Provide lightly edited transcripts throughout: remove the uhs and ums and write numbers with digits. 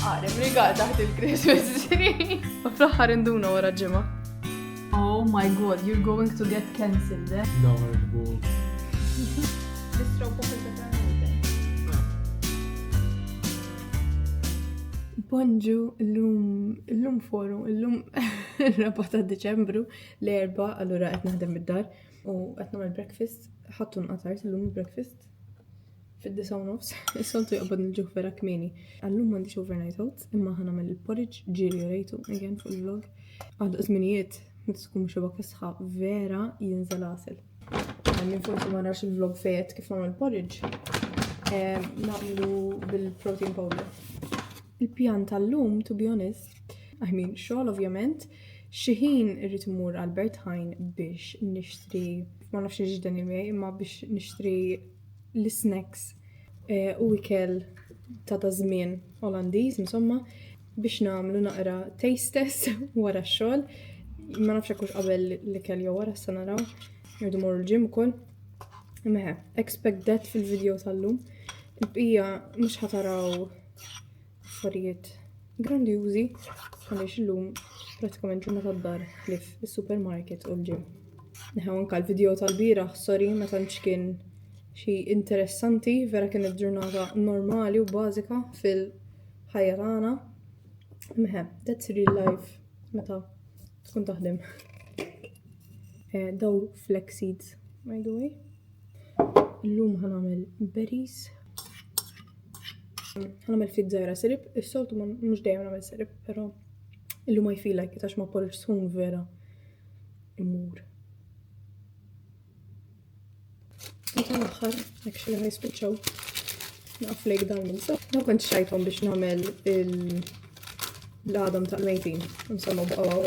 Għarem rigal taħt il-Christmas tree. U fl-aħħar induna wara ġimgħa. Oh my god, you're going to get cancelled, eh? No, I'm Nistgħu fuq il-pepperoni. Bonġu, l-lum forum, l-lum il-4 ta' Deċembru, l-4, allura qed naħdem mid-dar u qed nagħmel breakfast, ħadtu nqatart l-lum breakfast fid-9:30, is-soltu jaqbad nil-ġuħ vera kmini. Għallum m'għandix overnight oats, imma ħanamel il-porridge ġiri rejtu, again fuq il-vlog. Għal żminijiet, tkun xeba kisħa vera jinżel għasel. Minn forsi ma narax il-vlog fejet kif nagħmel porridge, nagħmlu bil-protein powder. Il-pjan tal-lum, to be honest, xogħol ovvjament, xi ħin irrid imur għal Albert Heijn biex nixtri, ma nafx ġdan il-mej, imma biex nixtri l-snacks u ikel ta' żmien Olandiż, insomma, biex nagħmlu naqra taste test wara x-xogħol. Ma nafx hekk qabel l-ikel jew wara sa naraw. Irdu morru l-ġim ukoll. Imma expect that fil-video tal-lum. Il-bqija mhux ħataraw affarijiet grandjużi għaliex illum pratikament ġimgħa tad-dar ħlif is-supermarket u l-ġim. Neħew anke l-video tal-bieraħ, sorry, ma tantx kien xi interessanti, vera kienet ġurnata normali u bażika fil-ħajja tagħna. Imma that's real life meta tkun taħdem. Daw flex seeds, by the way. Illum ħanagħmel berries. Ħanagħmel ftit żgħira sirip, is-soltu mhux dejjem nagħmel sirip, però illum I feel like għax ma porridge sħun vera imur. Meta l-aħħar, hekk xi li jispiċċaw naqaf lejk dan minsa. Ma kontx xajthom biex nagħmel l-għadam tal-mejtin, insomma baqgħu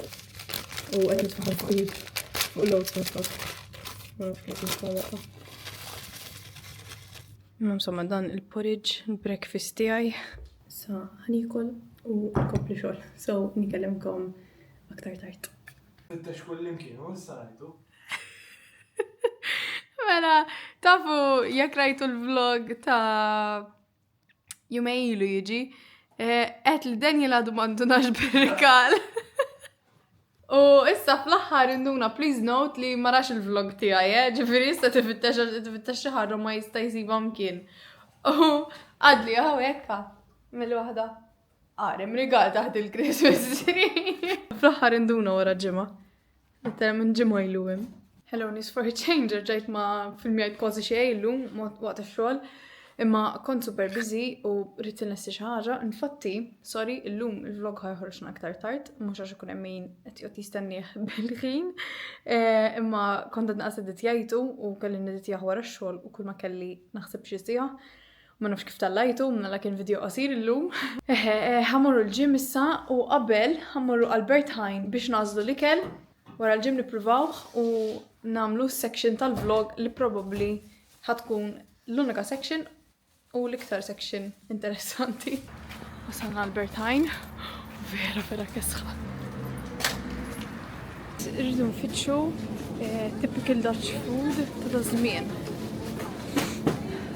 u qed nitfaħħom fuq l-oats nisfaq. Ma nafx kif nitfaħħom waqgħa. Insomma dan il-porridge, il-breakfast tiegħi. Sa ħanikol u nkompli xogħol. So nikellimkom aktar tard. Inta xkull imkien u s-sajtu. Mela, tafu jekk rajtu l-vlog ta' jumejn ilu jiġi, qed li Daniel għadu m'għandunax bir-rikal. U issa fl-aħħar induna please note li ma rax il-vlog tiegħi, ġifieri issa tifittex xi ħaġa ma jista' jsibha mkien. U għadli hawnhekk mill-waħda għarem rigal taħt il-Christmas tree. Fl-aħħar induna wara ġimgħa. Minn ġimgħa ilu hemm. Hello, nis for a change, ġajt ma filmjajt kważi xej illum waqt ix-xogħol, imma kont super busy u rrid innesti xi ħaġa. Infatti, sorry, illum il-vlog ħajħorġna aktar tard, mhux għax ikun hemm min qed jgħod jistennih bil-ħin, imma kont qed naqas editjajtu u kelli neditjah wara x-xogħol u kull ma kelli naħseb xi siegħa. Ma nafx kif tallajtu, mela kien video qasir illum. Ħammorru l-ġim issa u qabel ħammorru Albert Heijn biex nażlu l-ikel. Wara l-ġim nipprovawh u namlu section tal-vlog li probably ħatkun l-unika section u l-iktar section interessanti. Wasalna Albert Heijn, vera kesħa. Irridu nfittxu typical Dutch food ta' żmien.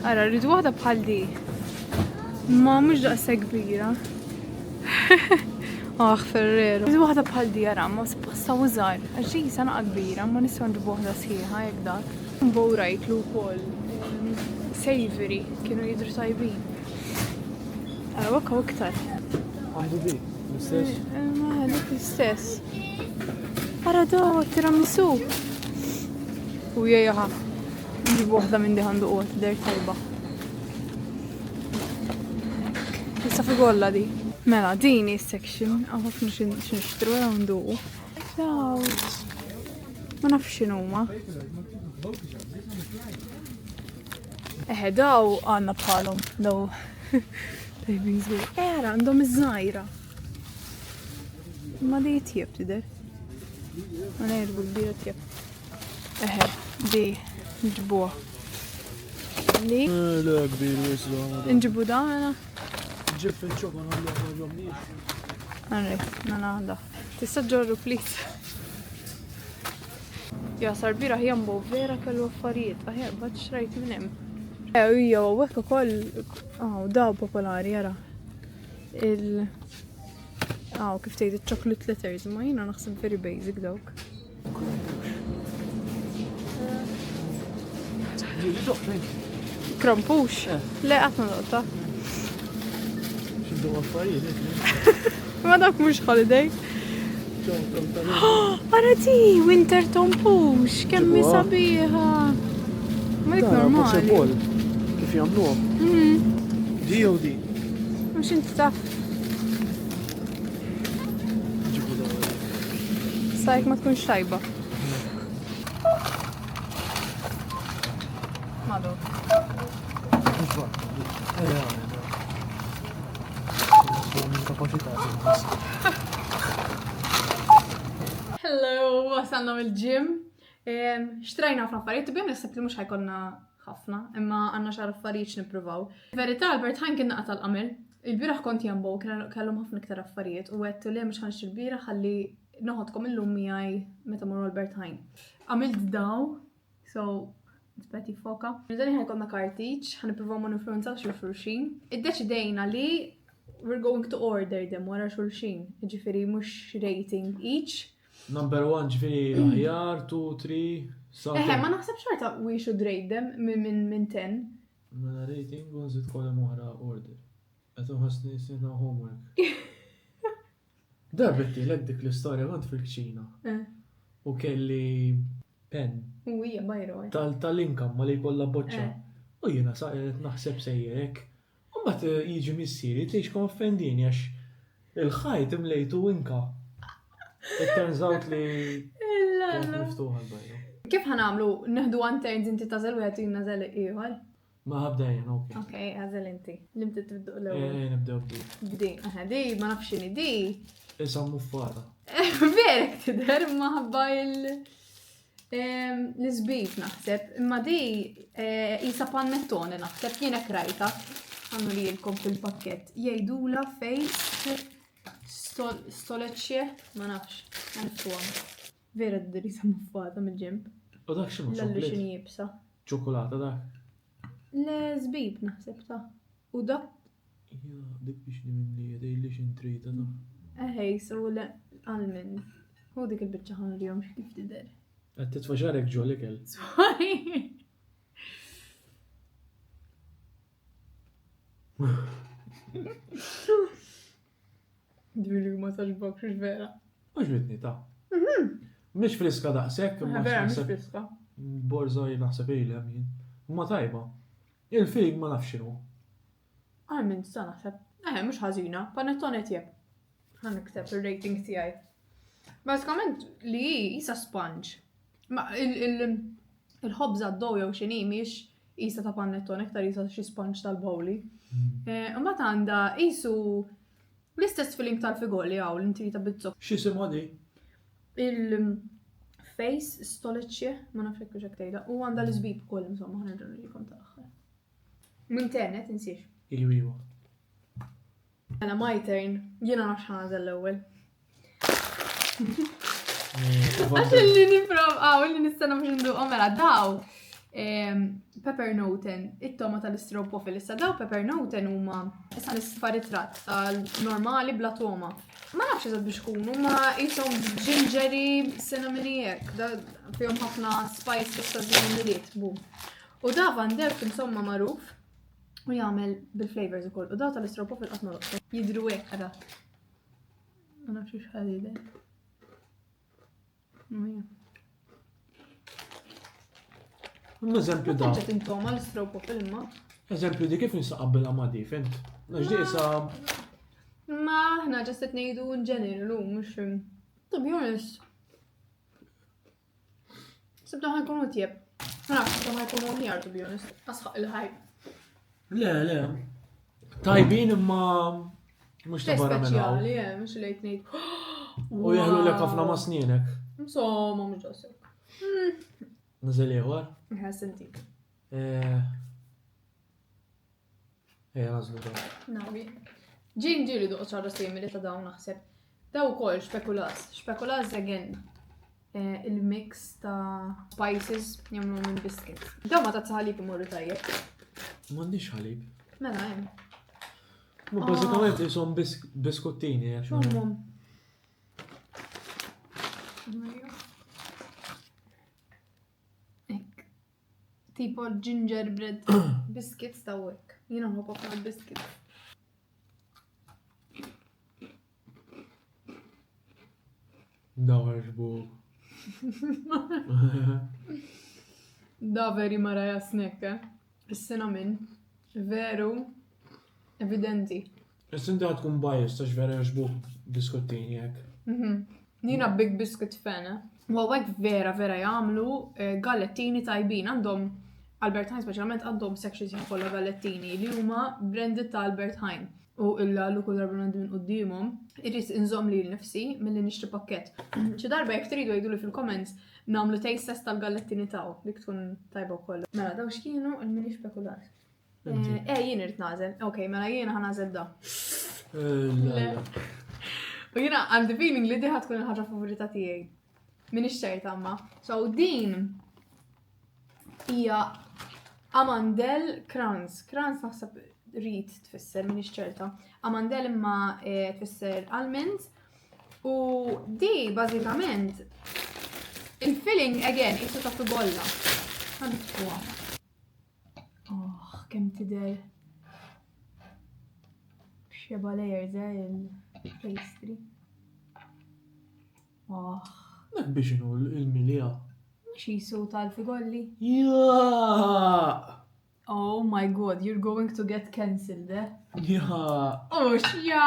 Ara, rridu waħda bħal di. Ma mhux daqsa kbira. Ferrero. Rridu waħda bħal di ara, ma spassa użar. Għaxi sana kbira, ma nistgħu nġibu waħda sħiħa jekk dak. Mbow rajtlu wkoll savory kienu jidhru tajbin. Ara wakka u iktar. Għandu di, l-istess? Ma dik l-istess. Ara daw tiramisu. U jgħaha. Nġibu waħda minn di għandu qot, der tajba. Issa fi golla di. Mela, dini section, għafna xinxtru għandu. Daw, ma nafx xinuma. Daw għanna bħalom, daw. Tajbin zgur. Era, għandhom iż-żajra. Ma di jitjeb tider. Ma nerbu kbira tjeb. Di, nġibuha. Di? La, kbir, wislu. Nġibu da, mela? Ġib fil-ċokan għalli għagħomniex. Għanri, għanda. Tista ġorru, please. Ja, sarbira jambo vera kellu affarijiet. Aħjar, bħad xrajt minnem. Ija, u għekka koll. Daw popolari, jara. kif tgħid chocolate letters, ma jiena naħseb very basic dawk. Ġili doħfejn. Krampux? Le qatt ma doqta. Xindu affarijiet. Ma dak mhux holiday. Ara di, winter tompux, kemm sabiħa. Ma dik normali. Kif jagħmluhom? Di jew di? Mhux inti taf. Ġibu dawn. Sajk ma tkunx tajba. Madu. Hello, wasalna mill-ġim. Xtrajna ħafna affarijiet, u bjem nisib li mhux ħajkonna ħafna, imma għandna xar affarijiet nippruvaw. Verità Albert Heijn kien naqa' tal-qamel. Il-bieraħ kont jambow kellhom ħafna iktar affarijiet u għedtu li mhux ħanx il-bieraħ ħalli noħodkom illum miegħi meta morru Albert Heijn. Għamilt daw, so Speti foka. Nidani ħajkonna kartiċ, ħanippruvaw ma ninfluenzawx il-xulxin. Iddeċidejna li we're going to order them wara xulxin. Ġifieri mhux rating each. Number 1 ġifieri aħjar, 2, 3, sa. Ma naħseb xorta we should rate them minn 10. Mela rating u nżid kolem oħra order. Qed inħossni sina homework. Darbetti lek dik l-istorja kont fil-kċina. U kelli pen. U hija bajru. Tal-inkam ma li jkollha boċċa. U jiena saqet naħseb sejjerek. U mbagħad jiġi missieri tgħix konfendini għax il-ħajt imlejtu inka. It turns out li kont miftuħa l-bajru. Kif ħanamlu neħdu one turns inti tażel u jagħtu nażel ieħor? Ma ħabdejjen, okej. Okej, għażel inti. Limti tibduq l-ewwel. Nibdew bdi. Bdi, di ma nafx x'inhi di. Issa muffara. Verek tidher ma ħabba l-isbif naħseb, imma di jisa panettone naħseb kienek rajta għannu li jilkom fil-pakket. Jgħidula face stoleċje, ma nafx, għanftuħam. Vera d-dir jisa muffata mill-ġemp. U dak xinu Lallu xin jibsa. ċokolata dak? L-sbib naħseb ta' u dak. Dik biex nimli jedej li xin trita da. Eħej, so l-almond. U dik il-bicċa ħan li jom xkif tider. Għed titfaġarek ġo l-ikel. Sorry. Dwili ma taġbok xux vera. Mux bitni ta' Mish friska daqsek, Vera, mux friska. Borza jinaħseb ili għamin. Ma tajba. Il-fig ma nafxinu. Almond sa naħseb. Mux ħazina, panettone tjeb. Għan ikteb il-rating tijaj. Basikament li jisa sponge. Ma il-ħobza d-dow jew xini miex jisa ta' panettone, ktar jisa xi sponge tal-bowli. Mbagħad għandha jisu l-istess feeling tal-figoli għaw l-inti ta' bizzok. X'isim għadi? Il-face stoleċje, ma nafx hekk xek tgħidha, u għandha l-isbib ukoll insomma ħanerġa' nurikom tal-aħħar. Min tenet insiex. Iwa. Mela my turn, jiena nafx ħanażel l-ewwel. Għax li niprof, li nistanna mux ndu mela daw Pepper Noten, it-toma tal-istropofil, issa daw Pepper Noten huma issa nisfa ritrat tal-normali bla toma. Ma nafx eżad biex kunu, ma jisom gingery cinnamoniek, da fihom ħafna spice issa zimiliet, bum. U da Van Derk insomma magħruf u jagħmel bil-flavors ukoll. U daw tal-istropofil qatt ma doqtu. Jidhru hekk ara. Ma nafx x'ħadidek. Eżempju da. Ġet intoma l-istropofil imma. Eżempju di kif nisaqabbel għamadi, fint? Naġdi issa. Ma ħna ġestet nejdu n-ġeneru, mux. To be honest. Sibda ħajkunu tjeb. Ħana, sibda ħajkunu ħjar, to be honest. Asħaq il-ħajb. Le. Tajbin imma. Mux ta' barra minna. Speċjali, mux lejt nejdu. U jahlu l ħafna ma' snienek. Insomma, mux ġosek. Nazel ieħor? Senti. Nażlu da. Nawi. Ġili duq ċarra simili ta' dawn naħseb. Daw kol spekulaz. Spekulaz again. Il-mix ta' spices jamlu minn biscuits. Daw ma ta' ħalib imorru tajjeb. M'għandix ħalib. Mela, Ma bażikament jisom biskottini. X'homhom? Ek. Tipo gingerbread biscuits tawek. Jiena nħobb ħafna biscuits. Daw ħarġbuk. Da veri Maraja snack, is-cinnamon. Veru. Evidenti. Is-inti tkun bias tax vera ħarġbuk biskottini jek. Nina big biscuit fan. U għek vera jagħmlu gallettini tajbin. Għandhom Albert Heijn speċjalment għandhom sections jkollha gallettini li huma branded ta' Albert Heijn. U illa l kull darba għandu minn qudiemhom, irrid inżomm li l-nifsi milli nixtri pakkett. Xi darba jekk tridu jgħiduli fil-comments nagħmlu taste test tal-gallettini taw, dik tkun tajba wkoll. Mela daw x'kienu il-mini spekulat. Jien irid nażel. Okej, mela jiena ħanażel da. U jiena għandi feeling li diħa tkun il-ħaġa favorita tiegħi. Min ix-xejt amma. So din hija Amandel Kranz. Kranz naħseb Reed tfisser min ix-ċerta. Amandel imma tfisser almond. U di bażikament il-filling again jisu ta' bolla. Għandifkuha. Oh, kemm tidher. Xeba layers il-pastry. Oh. Dak biex inu il-milija. Xisu tal-figolli. Ja! Oh my god, you're going to get cancelled, eh? Ja! Oh, xja!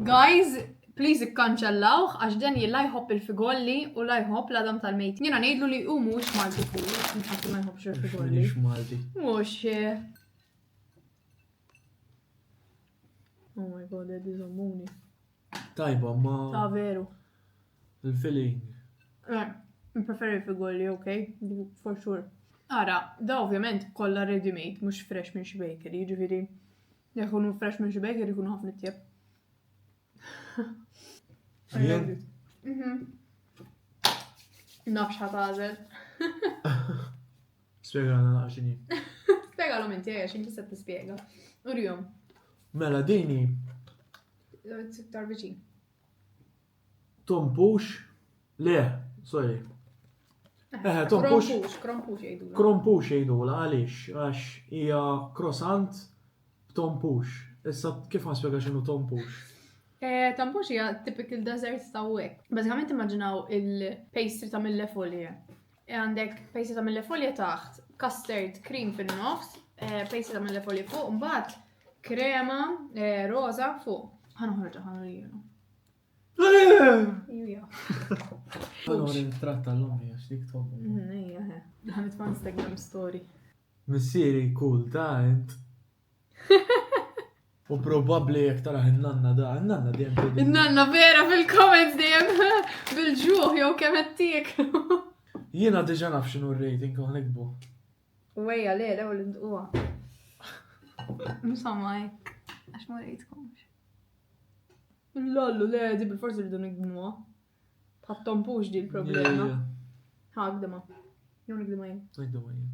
Guys, please ikkanċellawh għax dan jillajħob il-figolli u lajħob l-adam tal-mejt. Jena ngħidlu li hu mhux Malti fuq, nħattu ma jħobbx il-figolli. Mhux Malti. Mhux. Oh my god, ed iżommuni. Tajba, ma Ta' veru. il-filling. Preferi figolli, okay? For sure. Ara, da ovvjament kollha ready-made, mhux fresh minn xi bakery, jiġifieri jekk ikunu fresh minn xi bakery jkunu ħafna tjeb. Nafx ħatażel. Spiegħana naqxini. Spjegalhom inti għax inti se tispjega. Urjhom. Mela dini Iktar viċin. tompux. Le, sorry. Tompux. Krompux jgħidu. Krompux jgħidula għaliex għax hija croissant b'tompux. Issa kif nispjega x'inhu tompux? Tompux hija typical dessert ta' hekk. Bażikament immaġinaw il-pastry ta' mille-folje. Għandek pastry ta' mille-folje taħt, custard cream fin-nofs, pastry ta' mille-folje fuq, mbagħad krema rosa fuq. Ħanoħorġa ħanuriju. Ija. Għanor il-tratta l-ommi għax dik tobbu. Ija, ħanet ma' Instagram story. Missieri cool ta' ent. U probabli jek taraħ il-nanna da, il-nanna djem tedi. Il-nanna vera fil-comments dejjem bil-ġuħ jew kemm qed Jiena diġa naf x'inhu r-rating u ħanikbu. Wejja le, l-ewwel intquha. Insomma hekk, għax ma rejtkomx. Lollu, le, di bil-forsi rridu nikdmuha. Tħattompux di l-problema. Ħagdema. Jew nikdema jien. Nikdema jien.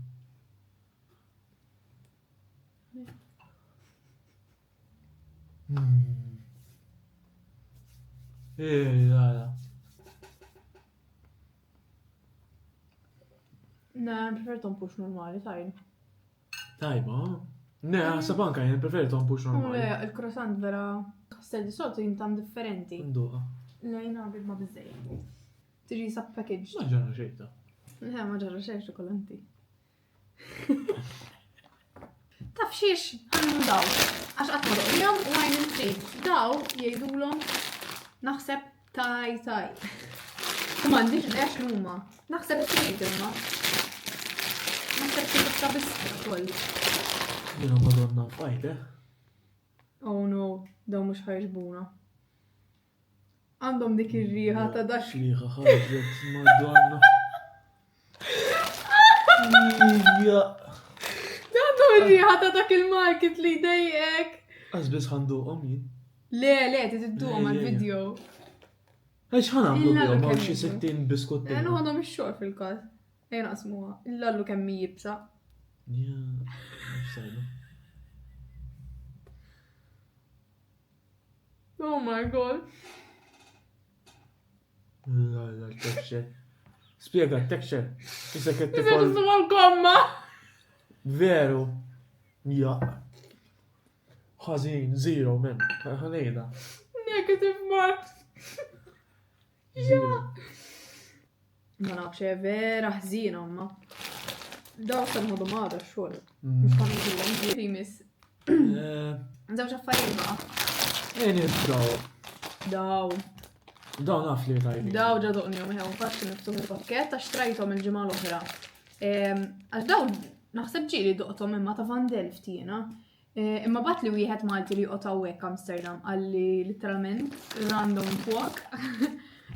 La. Ne, prefer tompux normali, tajn. Tajba. Ne, ħasab anka jien preferi tompux normali. Le, il-croissant vera ħassel di soltu jintam differenti. Nduqa. Le, jina għabib ma bizzej. Tiġi sab package. Ma ġarra xejta. Le, ma ġarra xejn xokolanti. Taf xiex, għannu daw. Għax għatma doqjom u għajn il-trid. Daw jgħidulhom naħseb taj. U m'għandix għax l-huma. Naħseb it-trid imma. Naħseb kif ta' biskra koll. Jena madonna fajt, Oh no, daw mhux ħajġbuna. Għandhom dik ir-riħa ta' dak. Xliħa ħarġet, madonna. Ija. Għandhom ir-riħa ta' dak il-market li dejjek. Għazbis ħanduqom jien. Le, titidduhom għal-video. Għax ħanamlu Illa bjom l-kemm għal xi jiġu. 60 biskottin. Għanu għandhom ix-xor fil-każ. Ejna qasmuha. Illallu kemm jibsa. Ja, mhux sajdu. Oh my god. La, texture. Spiega, texture. Issa kett Nisa tifol. tisma l-komma. Veru. Ja. Ħażin, zero, men. Ħanejda. Negative marks. Zero. Ma nafx, vera ħżina omma. Daw tal-modu mada xogħol. Mm. Mhux ħadd nagħmlu primis. Nżewġ affarijiet baqa'. Nibdaw. Daw. Daw naf li tajbi. Daw ġaduqnjom ħew faċli niftuħ il-pakket għax trajthom il-ġimgħa l-oħra. Għax daw naħseb ġieli duqthom imma ta' Van Delft jiena. Imma bat li wieħed Malti li joqgħod hekk Amsterdam għalli literalment random walk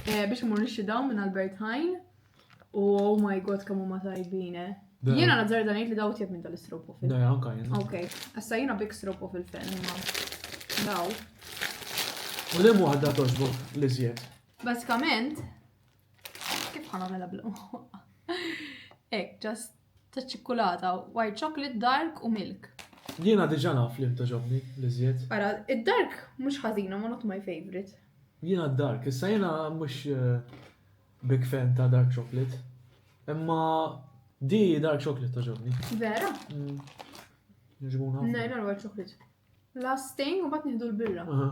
biex imur nixxidaw minn Albert Heijn. Oh my god kemm huma tajbin. Jiena nazzarda ngħid li daw tjeb minn tal-istropofil. Da, anka jena. Okay, issa jiena big stropofil fejn imma daw. U li muħadda toġbok li zjed. Basikament, kif ħanamela blu? Ek, just ta' ċikkulata, white chocolate, dark u milk. Jiena diġa naf li toġobni li zjed. Ara, id-dark mhux ħażina, ma not my favorite. Jiena dark, issa jiena mhux big fan ta' dark chocolate. Imma di dark chocolate toġobni. Vera? Nġibuna. Nejna white chocolate. Last thing, u bat nieħdu l-birra. Aha.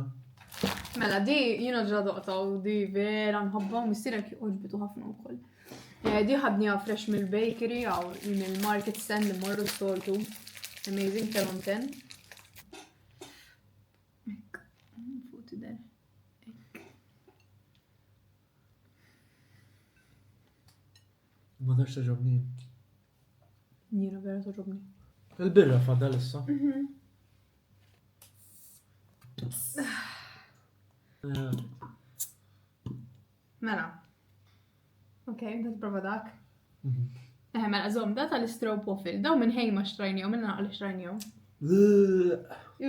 Mela, di jiena ġa doqta u di vera nħobba u missirek oġbitu ħafna wkoll. Di ħadniha fresh mill-bakery għaw mill-market stand li morru s-soltu. Amazing, kemm 10. Ekk, fuq der. Ma dax toġobni. Jiena vera toġobni. Il-birra fadda issa. Mela. Okay, dat prova dak. Mela, zom, da tal-istropofil, daw minn ħejma xtrajnijom, minn naqli xtrajnijom.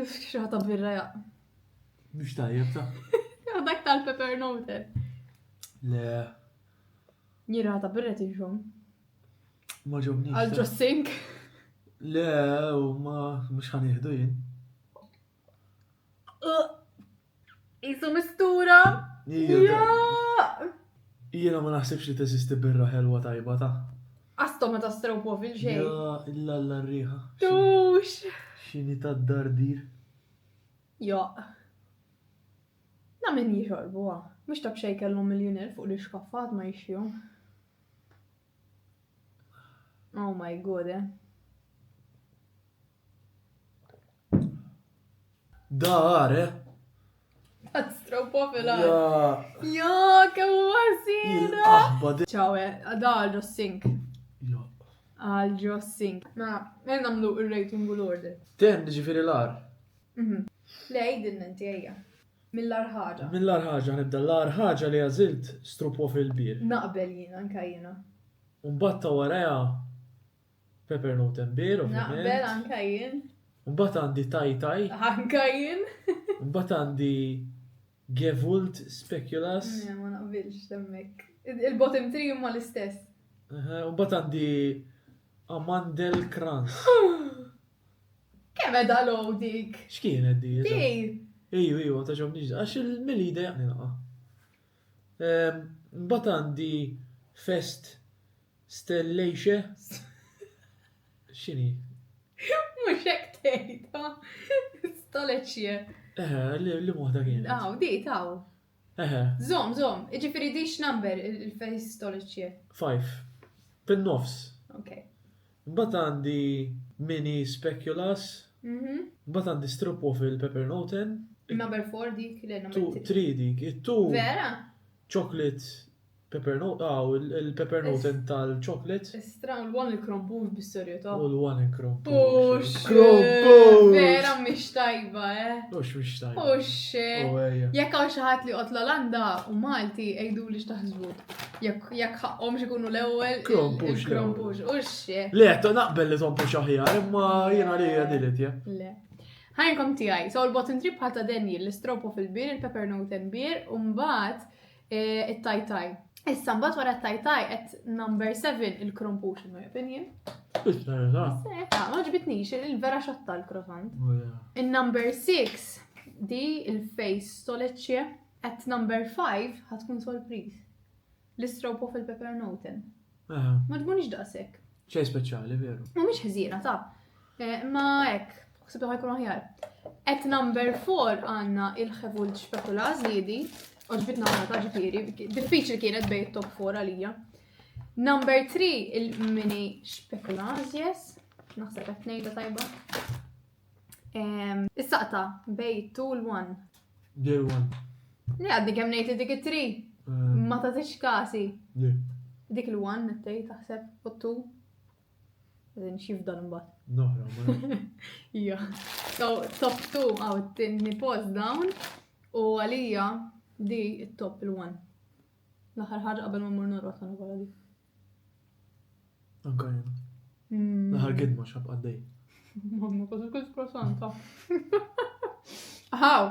Uff, xaħta birra jaq. Mux tajjeb ta' Dak tal-pepper noter. le, Jira ħata birra tiġom. ma ġobni. Għal-ġossink. Le, u ma mux ħan jihdu jien. Isu mistura. Jiena ma naħsibx li teżisti birra ħelwa tajba ta' Asto ma ta' stropofil xej. Ja, illa l-riħa. Tux. Xini ta' dardir. Ja. Na min jixorbu għa. Mux ta' bxej kellhom miljoner fuq li xkaffat ma jixjom. Oh my god, Dar, Stropofil għal. Ja, Ja, kemm wasina. il-qahba di. Ciao, da għal-ġossink. Ja. Għal-ġossink. Ma, namlu il-rating u l-order. Ten, ġifiri l-ar. Le, għajdin inti għajja. Mill-ar ħaġa. Mill-ar ħagġa, nibda l-ar ħagġa li għazilt strupo fil-bir. Naqbel jina, anka jina. Unbatta waraja pepper note bir, Naqbel ovvijament. anka jien. Unbatta għandi taj, Anka jien. unbatta għandi gevult speculas. Ma naqbilx temmek. Il-bottom 3 huma l-istess. Unbatta għandi amandel krans. Kemm edha low dik? X'kienet di? Di. Iju, ta' ġobniġ, għax il-milida jaqni naqa. Mbata għandi fest stellation. Xini? Mux hekk tgħidha. Stoleċje. Li muħda kienet. Aw, di taw. Zom, iġifieri di x'number il-face stoleċje. 5. Pin-nofs. Okay. Mbata għandi mini speculas. Mbata għandi strupo fil-pepper noten. Number 4 dik, le number 3. 3 dik. 2 Vera? chocolate pepper note. Il-pepper noten tal-chocolate. Istra, l-one il-krompux bis-serjetà. U l-one krompush. Pux! Krompush! Vera mhix tajba, Ux mux tajba. Pux! U għeja. Jekk hawn xi ħadd li qod l-Olanda u Malti għajdu li x'taħsbut. Jekk ħaqhom ikunu l-ewwel Krompux il-krompux. Ux! Le, naqbel li tompu xaħjar, imma jena li għadilit, ja. Le. Ħajnkom tiegħi. So l-bottom trip ħalta denji l-stropo fil-bir, il-pepper noten bir, u mbagħad it-taj-taj. Issa mbagħad wara t-taj-taj qed number 7 il-krompux in my opinion. Ma ġbitnix, il-vera xotta l-croissant. In number 6 Di il-face stoletje at number 5 ħatkun sorpriż. L-istropo fil-peppernoten. Ma tkunx daqshekk. ċej speċjali, veru. Ma mhix ħżiena ta' ma hekk, ħsibtu ħajkun aħjar. At number 4 għandna il-ħevult spekulaz li di, oġbitna għana ta' ġifieri, diffiċli kienet bej top 4 għalija. Number 3 il-mini spekulaz, yes, naħseb qed ngħidha tajba. Is-saqta bej 2 l-1. Dear one. Li għaddi kemm ngħid dik it-3. Ma tagħtix kasi. Dik il-1 nittej taħseb u 2. Għadin xifdan imbagħad. Noħra, ma. Ja. So, top 2 għaw t-tinni pause down u għalija di il-top il-1. L-aħħar ħaġa qabel ma mmur norqod għana wara di. Anka jena. L-aħħar gidma xab għaddej. Mamma, kos kull krosanta. Aħaw,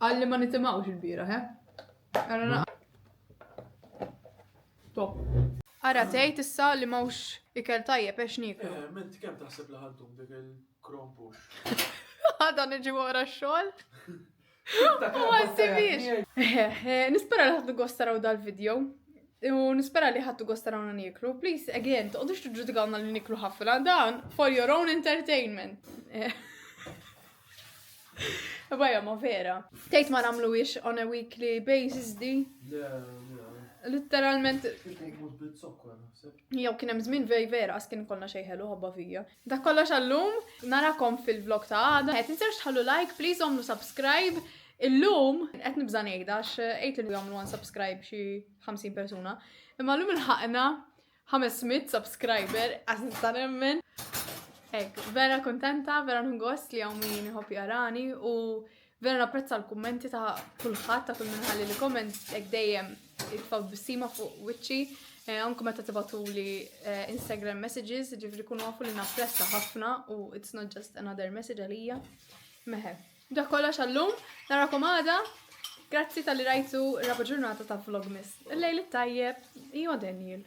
għalli ma nitimawx il-bira, he? Għarra top. Ara tgħid issa li mawx ikel tajjeb għax niklu. Ment kemm taħseb li ħadtum dik il-krompux? Għadha niġi wara x-xogħol? Ma nsibix. Nispera li ħaddu gost taraw dal-video. U nispera li ħaddu gost tarawna niklu. Please, again, tqogħdux tiġġudikawna li niklu ħafna. Dan for your own entertainment. Bajja, ma vera. Tgħid ma nagħmluwiex on a weekly basis di. Literalment. Jew kien hemm żmien vera għas kien ikollna xejn ħelu ħobba fija. Dak kollox għallum, narakom fil-vlog ta' għada. Qed tinsewx tħallu like, please għamlu subscribe. Illum qed nibża ngħidha għax qgħid li jagħmlu subscribe xi 50 persuna. Imma llum ilħaqna 500 subscriber għas nemmen. Hekk, vera kontenta, vera nħoss li hawn min iħobb jarani u vera napprezza l-kummenti ta' kulħadd ta' kull min ħalli li comment hekk dejjem itfaw bissima fuq wiċċi. Anke meta tibatuli Instagram messages, ġifri kunu għafu li napprezza ħafna u it's not just another message għalija. Meħe. Dak kollox għallum, narakom għada. Grazzi tal-li rajtu raba ġurnata ta' Vlogmas. Il-lejl tajjeb, Daniel.